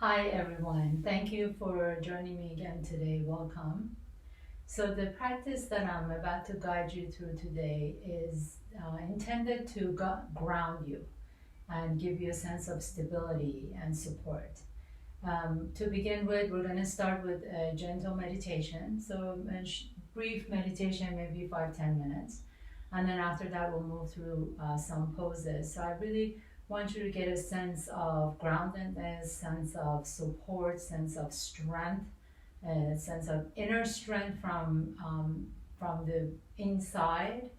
Hi everyone, thank you for joining me again today. Welcome. So the practice that I'm about to guide you through today is intended to ground you and give you a sense of stability and support. To begin with, we're going to start with a gentle meditation. So a brief meditation, maybe 5-10 minutes. And then after that, we'll move through some poses. So I really want you to get a sense of groundedness, sense of support, sense of strength, a sense of inner strength from the inside.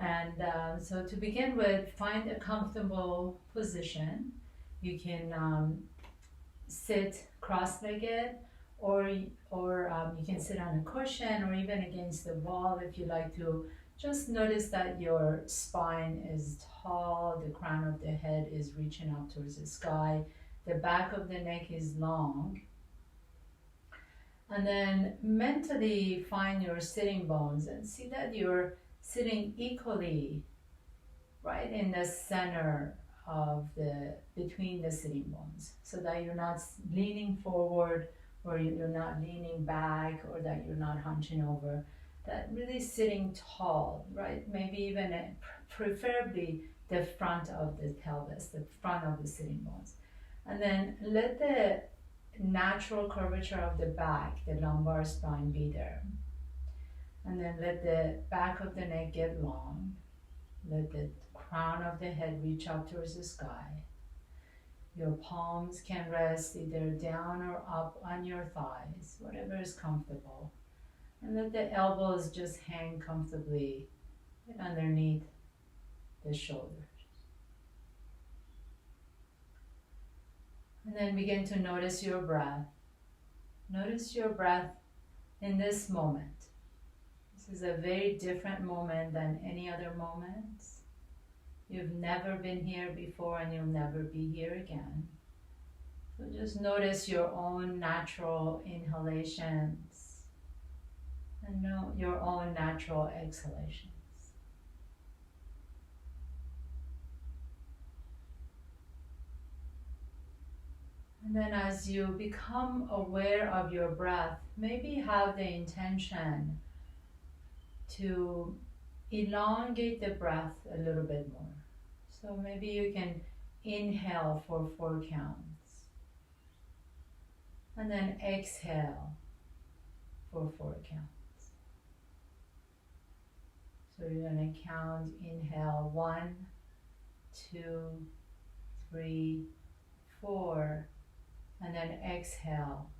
And so to begin with, find a comfortable position. You can sit cross-legged, or you can sit on a cushion or even against the wall if you like to. Just notice that your spine is tall, the crown of the head is reaching up towards the sky, the back of the neck is long. And then mentally find your sitting bones and see that you're sitting equally right in the center of between the sitting bones, so that you're not leaning forward or you're not leaning back or that you're not hunching over, that really sitting tall, right? Maybe even preferably the front of the pelvis, the front of the sitting bones. And then let the natural curvature of the back, the lumbar spine, be there. And then let the back of the neck get long. Let the crown of the head reach up towards the sky. Your palms can rest either down or up on your thighs, whatever is comfortable. And let the elbows just hang comfortably underneath the shoulders. And then begin to notice your breath. Notice your breath in this moment. This is a very different moment than any other moments. You've never been here before and you'll never be here again. So just notice your own natural inhalations and your own natural exhalations. And then as you become aware of your breath, maybe have the intention to elongate the breath a little bit more. So maybe you can inhale for 4 counts. And then exhale for 4 counts. So you're going to count, inhale 1, 2, 3, 4. And then exhale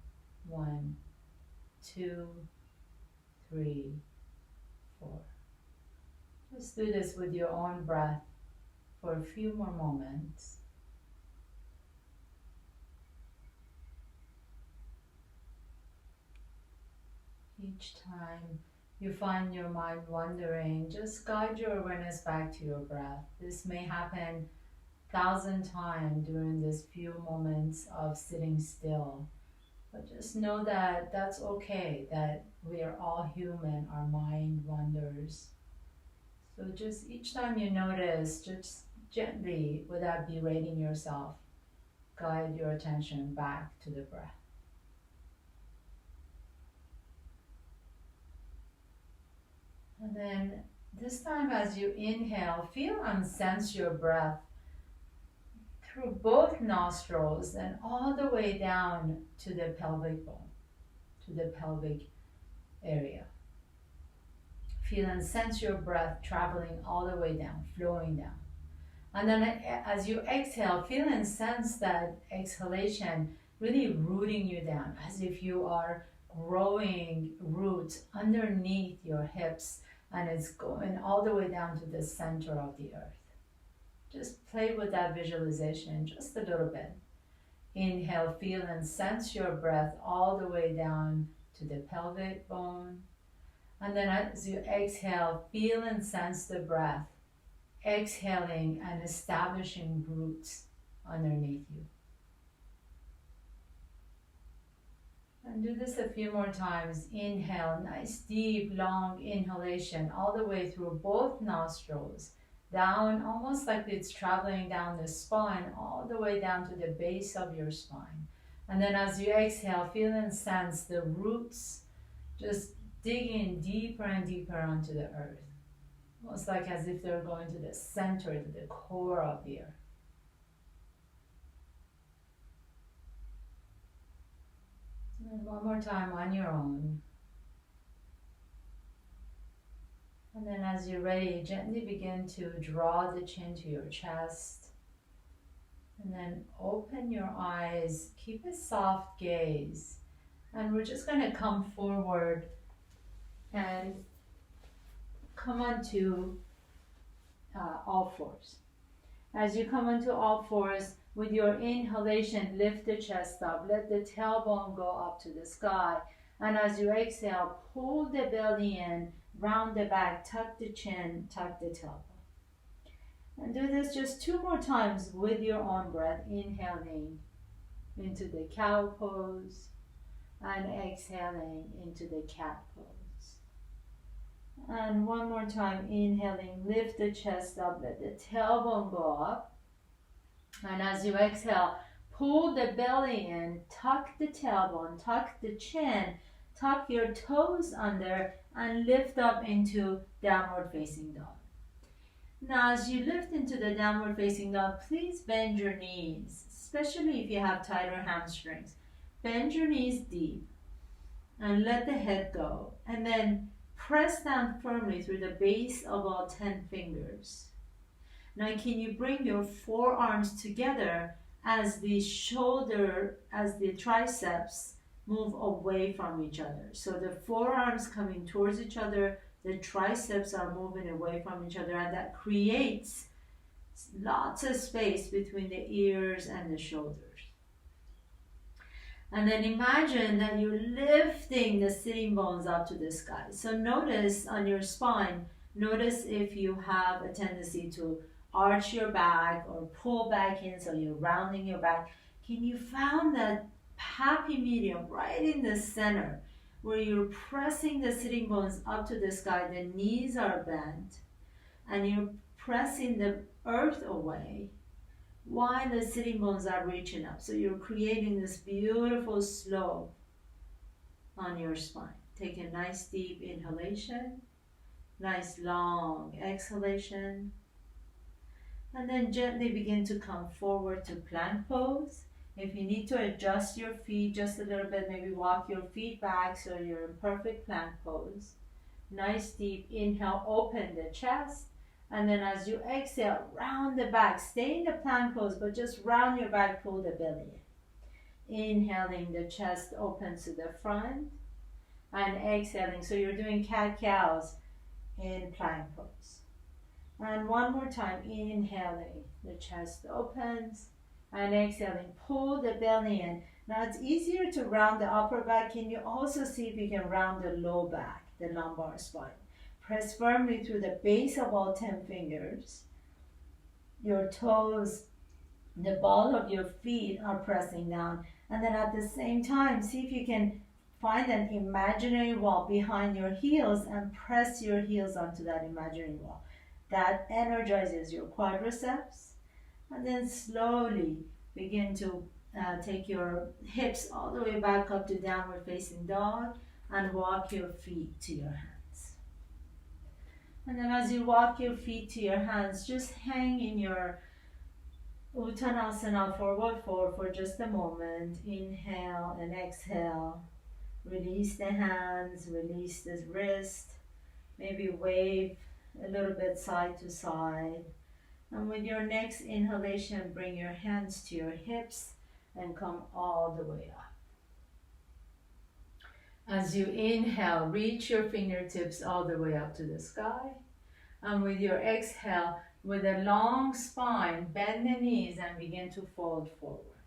1, 2, 3, 4. Just do this with your own breath for a few more moments. Each time you find your mind wandering, just guide your awareness back to your breath. This may happen 1,000 times during this few moments of sitting still. But just know that that's okay, that we are all human, our mind wanders. So just each time you notice, just gently, without berating yourself, guide your attention back to the breath. And then this time as you inhale, feel and sense your breath through both nostrils and all the way down to the pelvic bone, to the pelvic area. Feel and sense your breath traveling all the way down, flowing down. And then as you exhale, feel and sense that exhalation really rooting you down, as if you are growing roots underneath your hips and it's going all the way down to the center of the earth. Just play with that visualization just a little bit. Inhale, feel and sense your breath all the way down to the pelvic bone. And then as you exhale, feel and sense the breath, exhaling and establishing roots underneath you. And do this a few more times. Inhale, nice deep long inhalation all the way through both nostrils, down almost like it's traveling down the spine all the way down to the base of your spine. And then as you exhale, feel and sense the roots just digging deeper and deeper onto the earth. Almost like as if they're going to the center, to the core of the earth. And one more time on your own. And then as you're ready, gently begin to draw the chin to your chest. And then open your eyes, keep a soft gaze. And we're just going to come forward and come onto all fours. As you come onto all fours, with your inhalation, lift the chest up. Let the tailbone go up to the sky. And as you exhale, pull the belly in, round the back, tuck the chin, tuck the tailbone. And do this just 2 more times with your own breath, inhaling into the cow pose and exhaling into the cat pose. And one more time, inhaling, lift the chest up, let the tailbone go up. And as you exhale, pull the belly in, tuck the tailbone, tuck the chin, tuck your toes under, and lift up into downward facing dog. Now, as you lift into the downward facing dog, please bend your knees, especially if you have tighter hamstrings. Bend your knees deep and let the head go. And then press down firmly through the base of all 10 fingers. Now, can you bring your forearms together as the triceps move away from each other? So the forearms coming towards each other, the triceps are moving away from each other, and that creates lots of space between the ears and the shoulders. And then imagine that you're lifting the sitting bones up to the sky. So notice on your spine, notice if you have a tendency to arch your back or pull back in, so you're rounding your back. Can you find that happy medium right in the center, where you're pressing the sitting bones up to the sky, the knees are bent, and you're pressing the earth away while the sitting bones are reaching up. So you're creating this beautiful slope on your spine. Take a nice deep inhalation, nice long exhalation, and then gently begin to come forward to plank pose. If you need to adjust your feet just a little bit, maybe walk your feet back so you're in perfect plank pose. Nice deep inhale, open the chest. And then as you exhale, round the back. Stay in the plank pose, but just round your back, pull the belly in. Inhaling, the chest opens to the front. And exhaling, so you're doing cat-cows in plank pose. And one more time, inhaling, the chest opens. And exhaling, pull the belly in. Now it's easier to round the upper back. Can you also see if you can round the low back, the lumbar spine? Press firmly through the base of all 10 fingers. Your toes, the ball of your feet are pressing down. And then at the same time, see if you can find an imaginary wall behind your heels and press your heels onto that imaginary wall. That energizes your quadriceps. And then slowly begin to take your hips all the way back up to downward facing dog and walk your feet to your hands. And then as you walk your feet to your hands, just hang in your Uttanasana forward fold for just a moment. Inhale and exhale. Release the hands, release the wrist. Maybe wave a little bit side to side. And with your next inhalation, bring your hands to your hips and come all the way up. As you inhale, reach your fingertips all the way up to the sky. And with your exhale, with a long spine, bend the knees and begin to fold forward.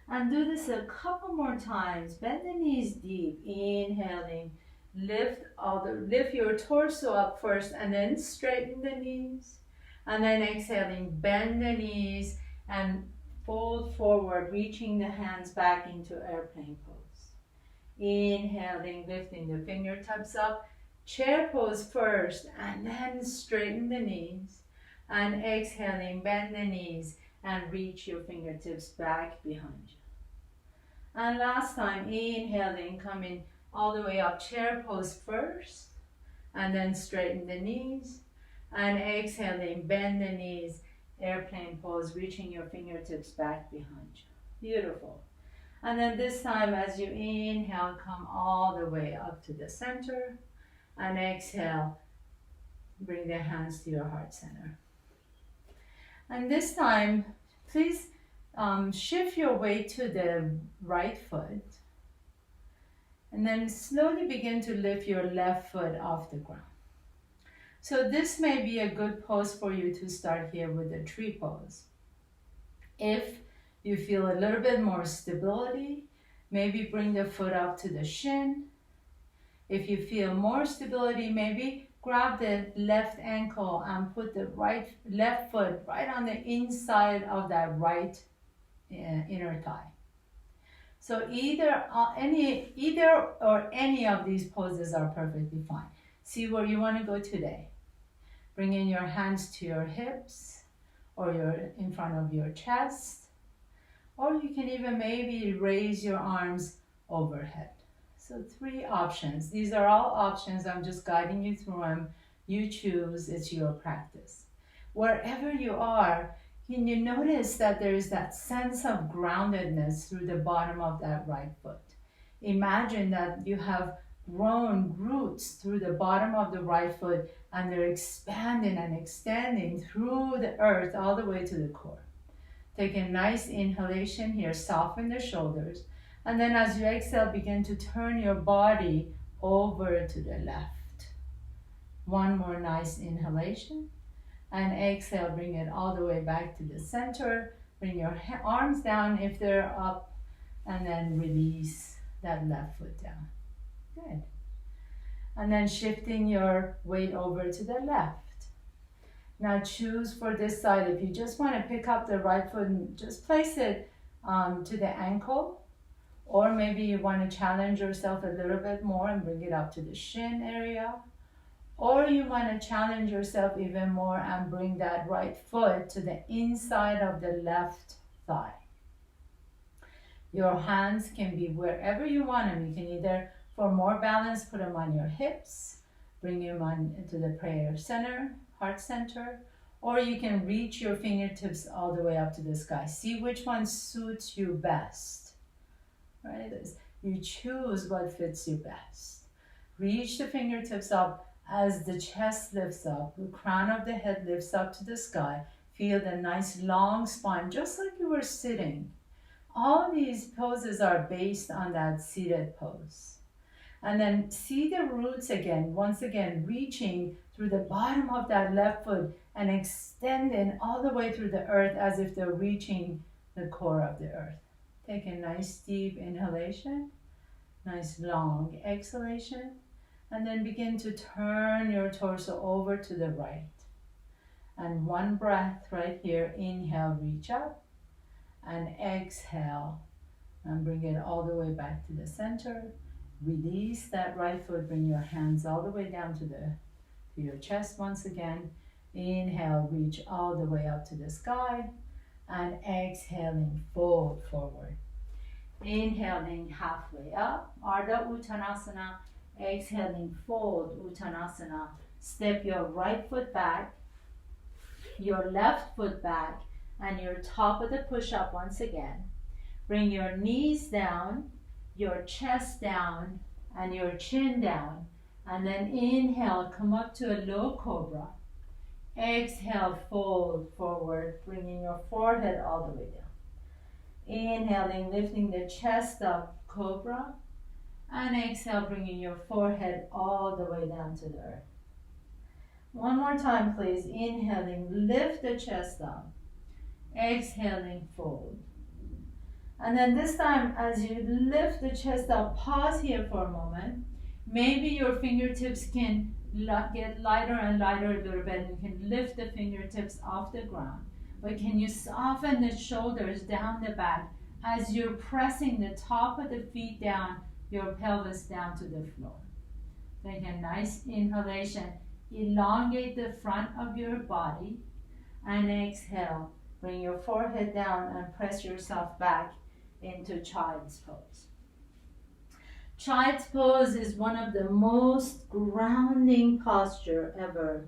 And do this a couple more times. Bend the knees deep, inhaling. Lift your torso up first and then straighten the knees. And then exhaling, bend the knees and fold forward, reaching the hands back into airplane pose. Inhaling, lifting the fingertips up. Chair pose first and then straighten the knees. And exhaling, bend the knees and reach your fingertips back behind you. And last time, inhaling, coming all the way up, chair pose first, and then straighten the knees. And exhaling, bend the knees, airplane pose, reaching your fingertips back behind you. Beautiful. And then this time, as you inhale, come all the way up to the center. And exhale, bring the hands to your heart center. And this time, please shift your weight to the right foot. And then slowly begin to lift your left foot off the ground. So this may be a good pose for you to start here with the tree pose. If you feel a little bit more stability, maybe bring the foot up to the shin. If you feel more stability, maybe grab the left ankle and put the left foot right on the inside of that right inner thigh. So either or any of these poses are perfectly fine. See where you want to go today. Bring in your hands to your hips or in front of your chest. Or you can even maybe raise your arms overhead. So 3 options. These are all options. I'm just guiding you through them. You choose. It's your practice. Wherever you are, can you notice that there is that sense of groundedness through the bottom of that right foot? Imagine that you have grown roots through the bottom of the right foot and they're expanding and extending through the earth all the way to the core. Take a nice inhalation here, soften the shoulders, and then as you exhale, begin to turn your body over to the left. One more nice inhalation, and exhale, bring it all the way back to the center. Bring your arms down if they're up, and then release that left foot down. Good. And then shifting your weight over to the left. Now choose for this side. If you just want to pick up the right foot and just place it to the ankle, or maybe you want to challenge yourself a little bit more and bring it up to the shin area, or you want to challenge yourself even more and bring that right foot to the inside of the left thigh. Your hands can be wherever you want them. You can either, for more balance, put them on your hips, bring them on into the prayer center, heart center, or you can reach your fingertips all the way up to the sky. See which one suits you best, right? You choose what fits you best. Reach the fingertips up as the chest lifts up, the crown of the head lifts up to the sky. Feel the nice long spine, just like you were sitting. All these poses are based on that seated pose. And then see the roots again, once again, reaching through the bottom of that left foot and extending all the way through the earth as if they're reaching the core of the earth. Take a nice deep inhalation, nice long exhalation, and then begin to turn your torso over to the right. And one breath right here, inhale, reach up, and exhale, and bring it all the way back to the center. Release that right foot, bring your hands all the way down to your chest once again. Inhale, reach all the way up to the sky, and exhaling, fold forward. Inhaling halfway up, Ardha Uttanasana. Exhaling, fold Uttanasana. Step your right foot back, your left foot back, and your top of the push-up once again. Bring your knees down, your chest down, and your chin down. And then inhale, come up to a low cobra. Exhale, fold forward, bringing your forehead all the way down. Inhaling, lifting the chest up, cobra. And exhale, bringing your forehead all the way down to the earth. One more time, please. Inhaling, lift the chest up. Exhaling, fold. And then this time, as you lift the chest up, pause here for a moment. Maybe your fingertips can get lighter and lighter a little bit, and you can lift the fingertips off the ground. But can you soften the shoulders down the back as you're pressing the top of the feet down, your pelvis down to the floor. Take a nice inhalation. Elongate the front of your body, and exhale. Bring your forehead down and press yourself back into child's pose. Child's pose is one of the most grounding posture ever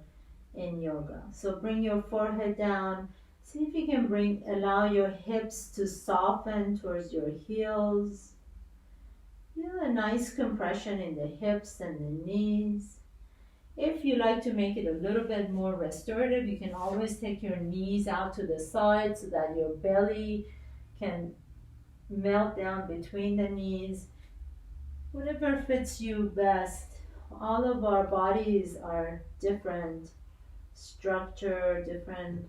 in yoga. So bring your forehead down. See if you can allow your hips to soften towards your heels. Feel a nice compression in the hips and the knees. If you like to make it a little bit more restorative, you can always take your knees out to the side so that your belly can melt down between the knees. Whatever fits you best. All of our bodies are different structure, different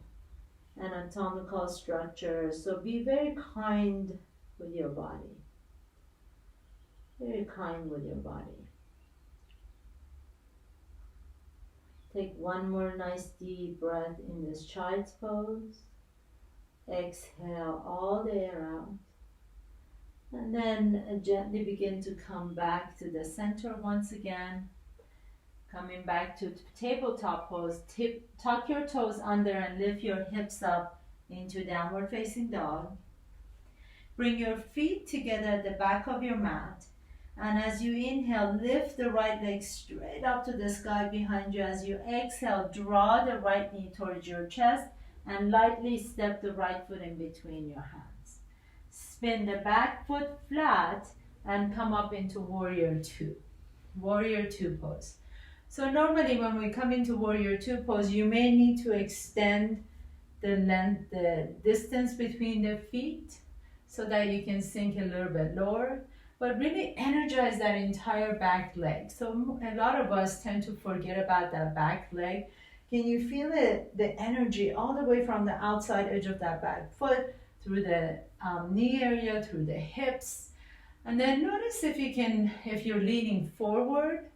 anatomical structure. So be very kind with your body. Very kind with your body. Take one more nice deep breath in this child's pose. Exhale all the air out. And then gently begin to come back to the center once again. Coming back to tabletop pose. Tuck your toes under and lift your hips up into downward facing dog. Bring your feet together at the back of your mat. And as you inhale, lift the right leg straight up to the sky behind you. As you exhale, draw the right knee towards your chest and lightly step the right foot in between your hands. Spin the back foot flat and come up into Warrior Two. Warrior Two pose. So normally when we come into Warrior Two pose, you may need to extend the distance between the feet so that you can sink a little bit lower, but really energize that entire back leg. So a lot of us tend to forget about that back leg. Can you feel it, the energy all the way from the outside edge of that back foot, through the knee area, through the hips. And then notice if you're leaning forward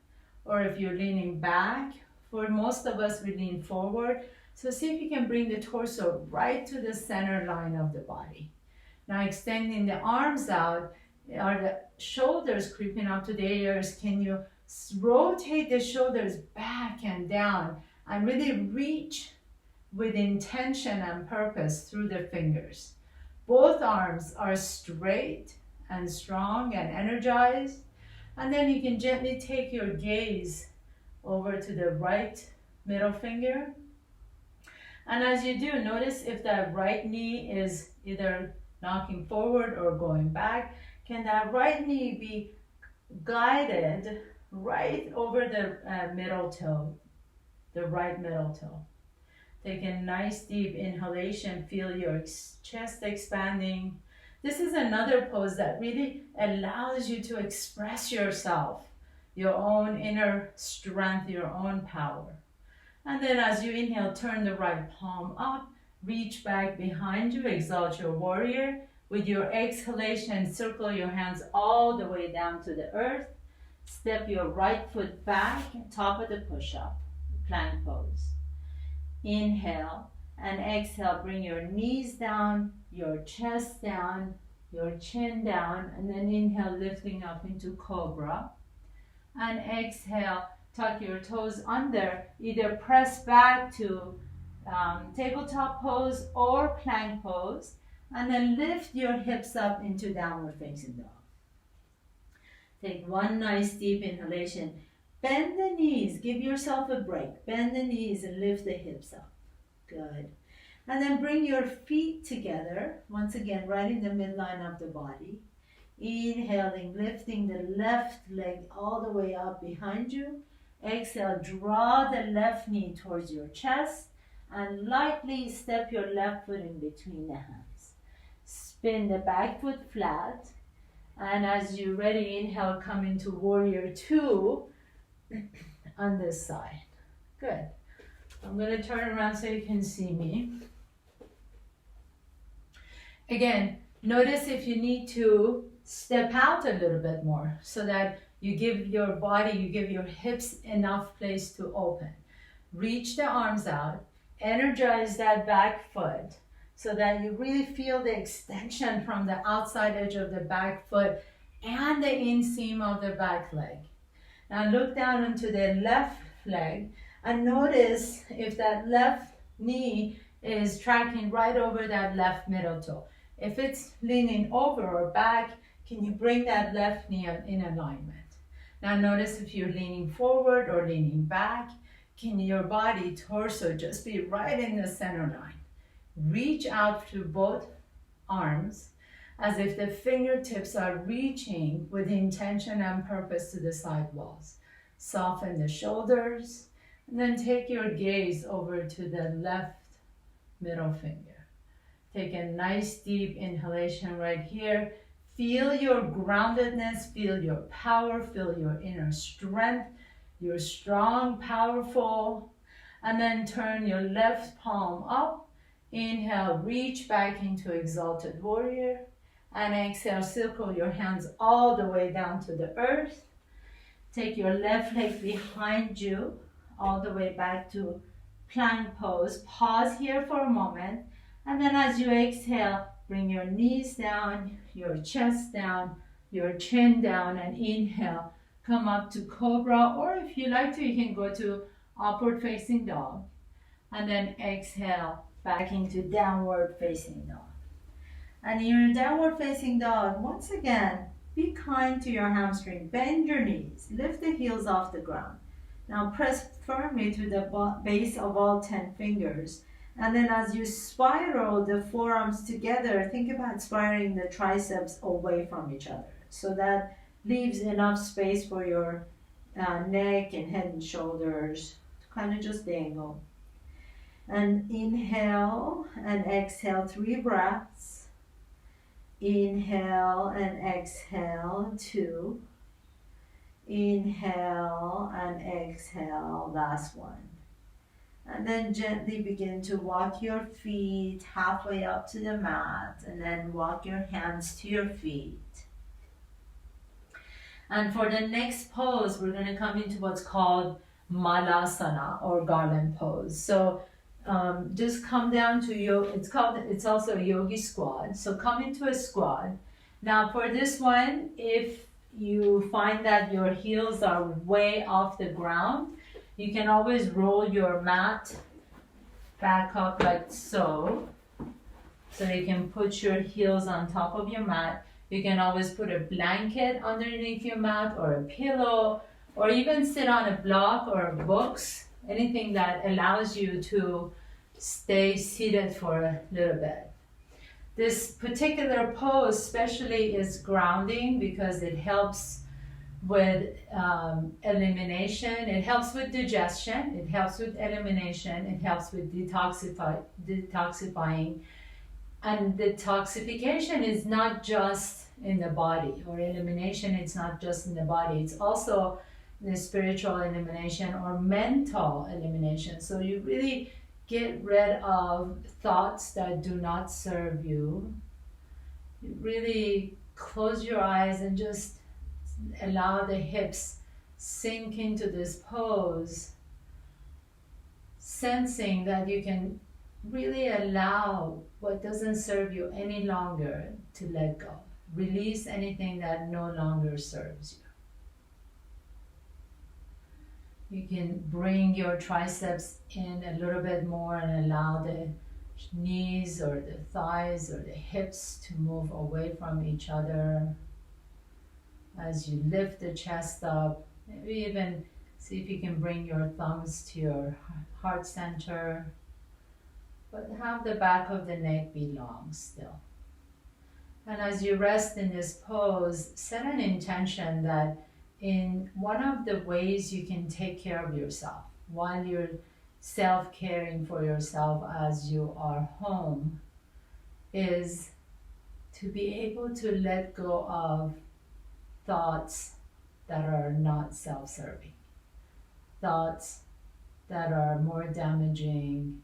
or if you're leaning back. For most of us, we lean forward. So see if you can bring the torso right to the center line of the body. Now extending the arms out, are the shoulders creeping up to the ears? Can you rotate the shoulders back and down and really reach with intention and purpose through the fingers? Both arms are straight and strong and energized. And then you can gently take your gaze over to the right middle finger. And as you do, notice if that right knee is either knocking forward or going back. Can that right knee be guided right over the middle toe, the right middle toe? Take a nice deep inhalation, feel your chest expanding. This is another pose that really allows you to express yourself, your own inner strength, your own power. And then as you inhale, turn the right palm up, reach back behind you, exalt your warrior. With your exhalation, circle your hands all the way down to the earth. Step your right foot back, top of the push-up, plank pose. Inhale and exhale, bring your knees down, your chest down, your chin down, and then inhale, lifting up into Cobra. And exhale, tuck your toes under, either press back to tabletop pose or plank pose, and then lift your hips up into downward facing dog. Take one nice deep inhalation. Bend the knees, give yourself a break. Bend the knees and lift the hips up. Good. And then bring your feet together, once again, right in the midline of the body. Inhaling, lifting the left leg all the way up behind you. Exhale, draw the left knee towards your chest and lightly step your left foot in between the hands. Spin the back foot flat. And as you're ready, inhale, come into Warrior Two on this side. Good. I'm going to turn around so you can see me. Again, notice if you need to step out a little bit more so that you give your body, you give your hips enough place to open. Reach the arms out, energize that back foot so that you really feel the extension from the outside edge of the back foot and the inseam of the back leg. Now look down into the left leg and notice if that left knee is tracking right over that left middle toe. If it's leaning over or back, can you bring that left knee in alignment? Now notice if you're leaning forward or leaning back, can your body, torso, just be right in the center line? Reach out through both arms as if the fingertips are reaching with intention and purpose to the side walls. Soften the shoulders, and then take your gaze over to the left middle finger. Take a nice deep inhalation right here. Feel your groundedness, feel your power, feel your inner strength. You're strong, powerful. And then turn your left palm up. Inhale, reach back into exalted warrior. And exhale, circle your hands all the way down to the earth. Take your left leg behind you, all the way back to plank pose. Pause here for a moment. And then as you exhale, bring your knees down, your chest down, your chin down, and inhale. Come up to cobra, or if you like to, you can go to upward facing dog. And then exhale, back into downward facing dog. And in your downward facing dog, once again, be kind to your hamstring. Bend your knees, lift the heels off the ground. Now press firmly to the base of all 10 fingers. And then as you spiral the forearms together, think about spiraling the triceps away from each other. So that leaves enough space for your neck and head and shoulders to kind of just dangle. And inhale and exhale 3 breaths. Inhale and exhale 2. Inhale and exhale, last one. And then gently begin to walk your feet halfway up to the mat, and then walk your hands to your feet. And for the next pose, we're going to come into what's called Malasana, or garland pose. So just come down to it's also a yogi squat. So come into a squat. Now for this one, if you find that your heels are way off the ground, you can always roll your mat back up like so. So you can put your heels on top of your mat. You can always put a blanket underneath your mat, or a pillow, or even sit on a block or books, anything that allows you to stay seated for a little bit. This particular pose especially is grounding because it helps with elimination, it helps with digestion, it helps with elimination, it helps with detoxifying. And detoxification is not just in the body, or elimination, it's not just in the body, it's also the spiritual elimination or mental elimination. So you really get rid of thoughts that do not serve you. You really close your eyes and just allow the hips sink into this pose, sensing that you can really allow what doesn't serve you any longer to let go. Release anything that no longer serves you. You can bring your triceps in a little bit more and allow the knees or the thighs or the hips to move away from each other. As you lift the chest up, maybe even see if you can bring your thumbs to your heart center, but have the back of the neck be long still. And as you rest in this pose, set an intention that in one of the ways you can take care of yourself while you're self-caring for yourself as you are home is to be able to let go of thoughts that are not self-serving, thoughts that are more damaging,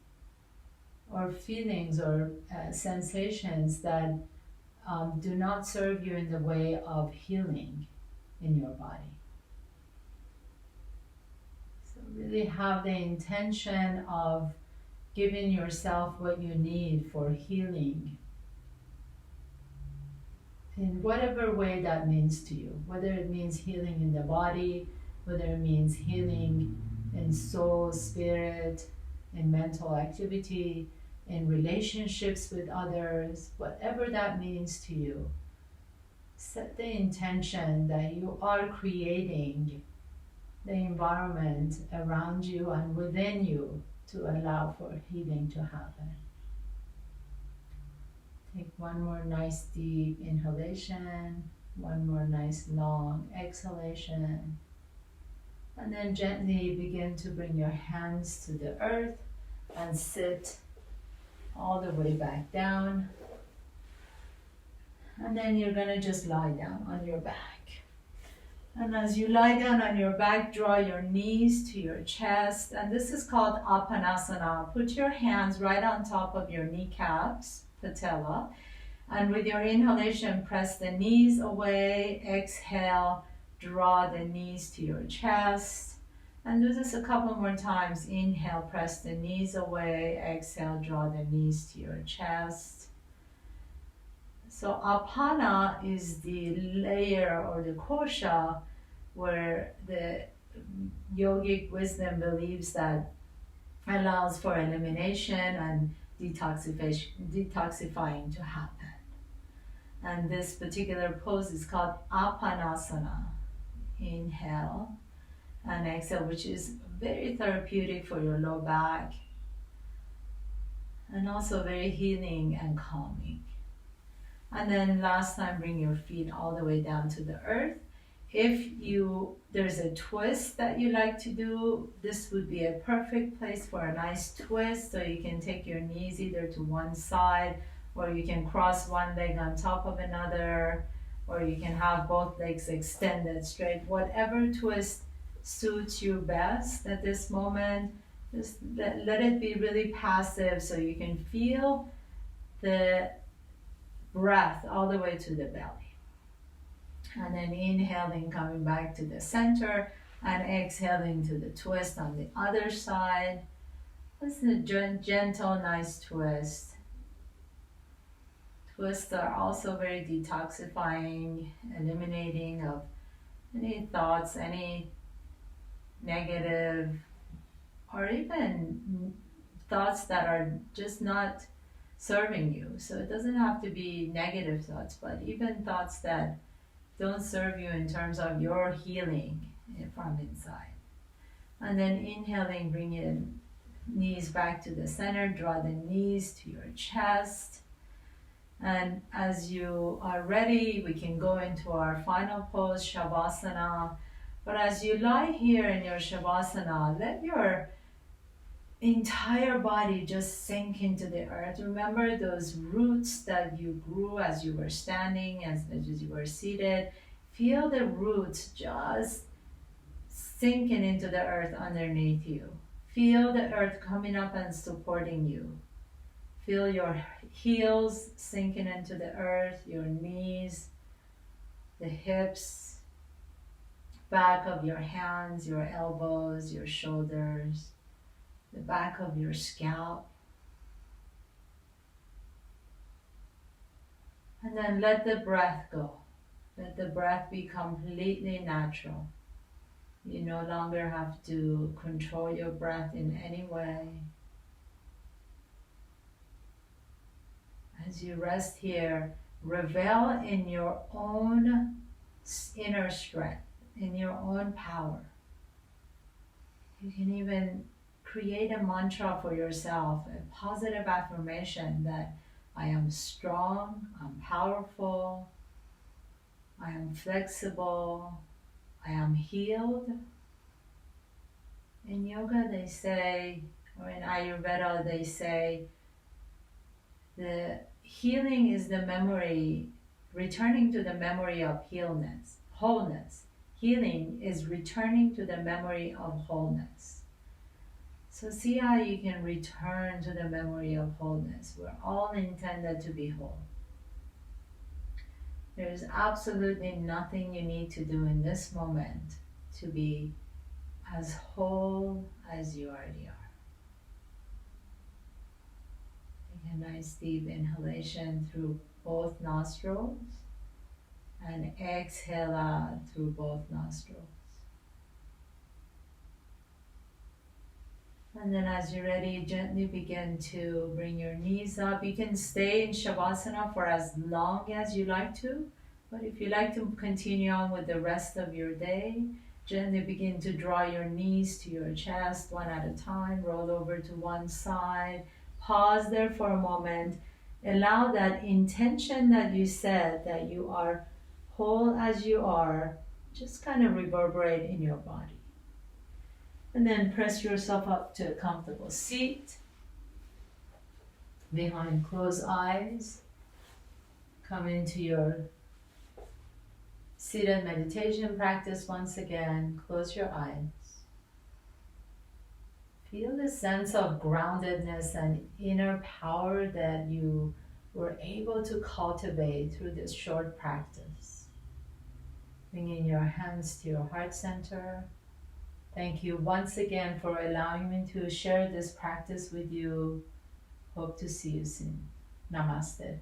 or feelings or sensations that do not serve you in the way of healing in your body. So really have the intention of giving yourself what you need for healing in whatever way that means to you, whether it means healing in the body, whether it means healing in soul, spirit, in mental activity, in relationships with others, whatever that means to you. Set the intention that you are creating the environment around you and within you to allow for healing to happen. Take one more nice deep inhalation, one more nice long exhalation, and then gently begin to bring your hands to the earth and sit all the way back down. And then you're going to just lie down on your back. And as you lie down on your back, draw your knees to your chest. And this is called Apanasana. Put your hands right on top of your kneecaps, patella. And with your inhalation, press the knees away. Exhale, draw the knees to your chest. And do this a couple more times. Inhale, press the knees away. Exhale, draw the knees to your chest. So apana is the layer or the kosha where the yogic wisdom believes that allows for elimination and detoxifying to happen. And this particular pose is called Apanasana. Inhale and exhale, which is very therapeutic for your low back and also very healing and calming. And then last time, bring your feet all the way down to the earth. If there's a twist that you like to do, this would be a perfect place for a nice twist. So you can take your knees either to one side, or you can cross one leg on top of another, or you can have both legs extended straight. Whatever twist suits you best at this moment, just let it be really passive so you can feel the breath all the way to the belly. And then inhaling, coming back to the center, and exhaling to the twist on the other side. This is a gentle, nice twist. Twists are also very detoxifying, eliminating of any thoughts, any negative, or even thoughts that are just not serving you. So it doesn't have to be negative thoughts, but even thoughts that don't serve you in terms of your healing from inside. And then inhaling, bring your knees back to the center, draw the knees to your chest. And as you are ready, we can go into our final pose, Shavasana. But as you lie here in your Shavasana, let your entire body just sink into the earth. Remember those roots that you grew as you were standing, as you were seated. Feel the roots just sinking into the earth underneath you. Feel the earth coming up and supporting you. Feel your heels sinking into the earth, your knees, the hips, back of your hands, your elbows, your shoulders, the back of your scalp. And then let the breath go. Let the breath be completely natural. You no longer have to control your breath in any way. As you rest here, revel in your own inner strength, in your own power. You can even create a mantra for yourself, a positive affirmation that I am strong, I'm powerful, I am flexible, I am healed. In yoga they say, or in Ayurveda they say, the healing is the memory, returning to the memory of wholeness. Healing is returning to the memory of wholeness. So see how you can return to the memory of wholeness. We're all intended to be whole. There's absolutely nothing you need to do in this moment to be as whole as you already are. Take a nice deep inhalation through both nostrils and exhale out through both nostrils. And then as you're ready, gently begin to bring your knees up. You can stay in Shavasana for as long as you like to, but if you like to continue on with the rest of your day, gently begin to draw your knees to your chest one at a time. Roll over to one side. Pause there for a moment. Allow that intention that you said, that you are whole as you are, just kind of reverberate in your body. And then press yourself up to a comfortable seat. Behind closed eyes, come into your seated meditation practice once again. Close your eyes. Feel the sense of groundedness and inner power that you were able to cultivate through this short practice. Bringing your hands to your heart center. Thank you once again for allowing me to share this practice with you. Hope to see you soon. Namaste.